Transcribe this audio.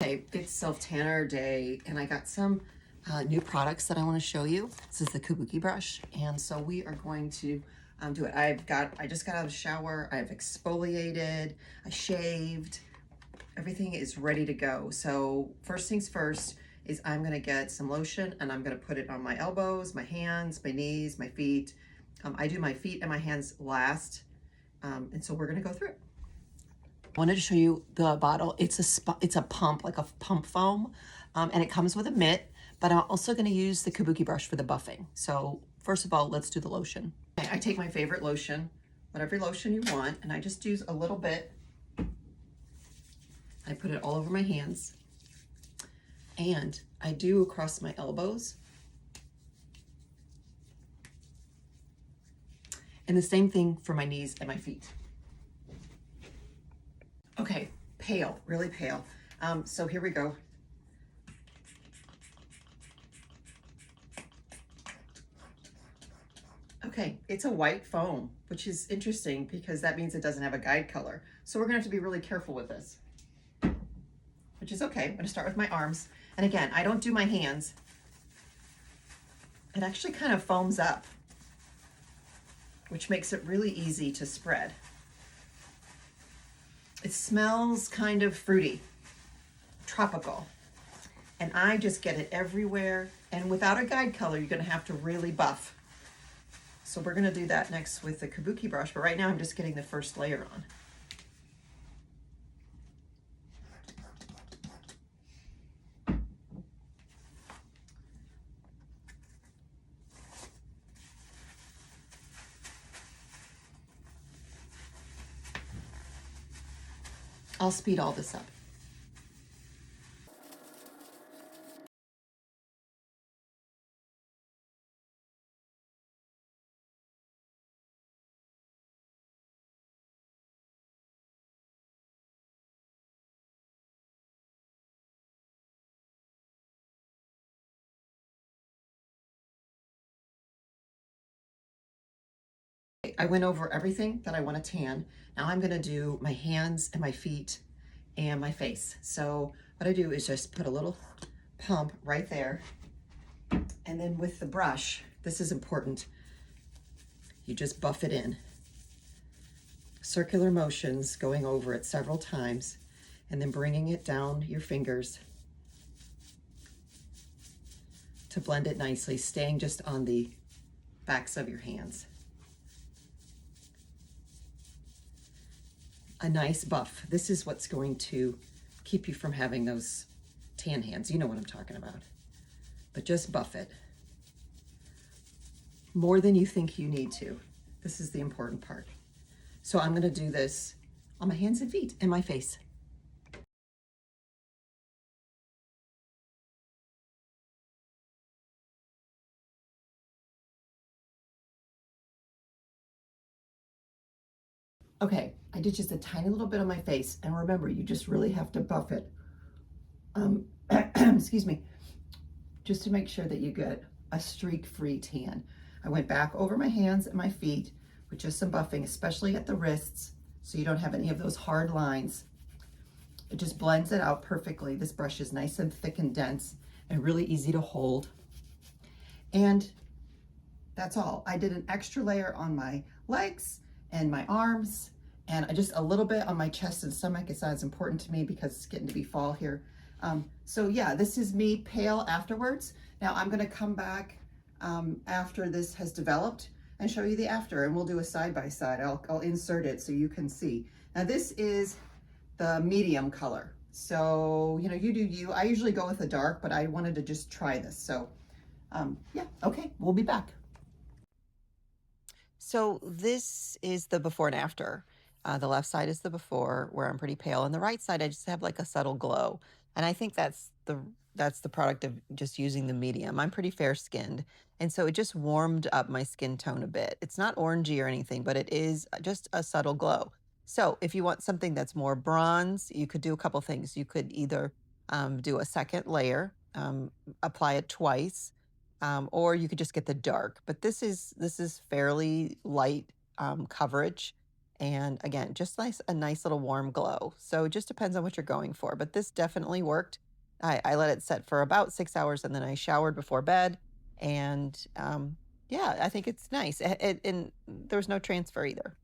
Okay, it's self-tanner day, and I got some new products that I want to show you. This is the Kabuki brush, and so we are going to do it. I just got out of the shower. I've exfoliated, I shaved, everything is ready to go. So first things first is I'm gonna get some lotion and I'm gonna put it on my elbows, my hands, my knees, my feet. I do my feet and my hands last, and so we're gonna go through it. I wanted to show you the bottle. It's a pump, like a pump foam, and it comes with a mitt, but I'm also gonna use the Kabuki brush for the buffing. So first of all, let's do the lotion. Okay, I take my favorite lotion, whatever lotion you want, and I just use a little bit. I put it all over my hands, and I do across my elbows. And the same thing for my knees and my feet. Okay, pale, really pale. So here we go. Okay, it's a white foam, which is interesting because that means it doesn't have a guide color. So we're gonna have to be really careful with this, which is okay. I'm gonna start with my arms. And again, I don't do my hands. It actually kind of foams up, which makes it really easy to spread. It smells kind of fruity, tropical. And I just get it everywhere. And without a guide color, you're gonna have to really buff. So we're gonna do that next with the Kabuki brush, but right now I'm just getting the first layer on. I'll speed all this up. I went over everything that I want to tan. Now I'm going to do my hands and my feet and my face. So what I do is just put a little pump right there. And then with the brush, this is important, you just buff it in. Circular motions, going over it several times, and then bringing it down your fingers to blend it nicely, staying just on the backs of your hands. A nice buff. This is what's going to keep you from having those tan hands. You know what I'm talking about. But just buff it. More than you think you need to. This is the important part. So I'm gonna do this on my hands and feet and my face. Okay, I did just a tiny little bit on my face, and remember, you just really have to buff it. Excuse me, just to make sure that you get a streak-free tan. I went back over my hands and my feet with just some buffing, especially at the wrists, so you don't have any of those hard lines. It just blends it out perfectly. This brush is nice and thick and dense and really easy to hold. And that's all. I did an extra layer on my legs and my arms, and just a little bit on my chest and stomach. It's not as important to me because it's getting to be fall here. So yeah, this is me pale afterwards. Now I'm gonna come back after this has developed and show you the after, and we'll do a side-by-side. I'll insert it so you can see. Now this is the medium color. So, you know, you do you. I usually go with the dark, but I wanted to just try this. So yeah, okay, we'll be back. So this is the before and after. The left side is the before, where I'm pretty pale, and the right side I just have like a subtle glow. And I think that's the product of just using the medium. I'm pretty fair skinned, and so it just warmed up my skin tone a bit. It's not orangey or anything, but it is just a subtle glow. So if you want something that's more bronze, you could do a couple things. You could either do a second layer, apply it twice, or you could just get the dark. But this is fairly light coverage, And again, just a nice little warm glow. So it just depends on what you're going for. But this definitely worked. I let it set for about 6 hours and then I showered before bed. And yeah, I think it's nice. And there was no transfer either.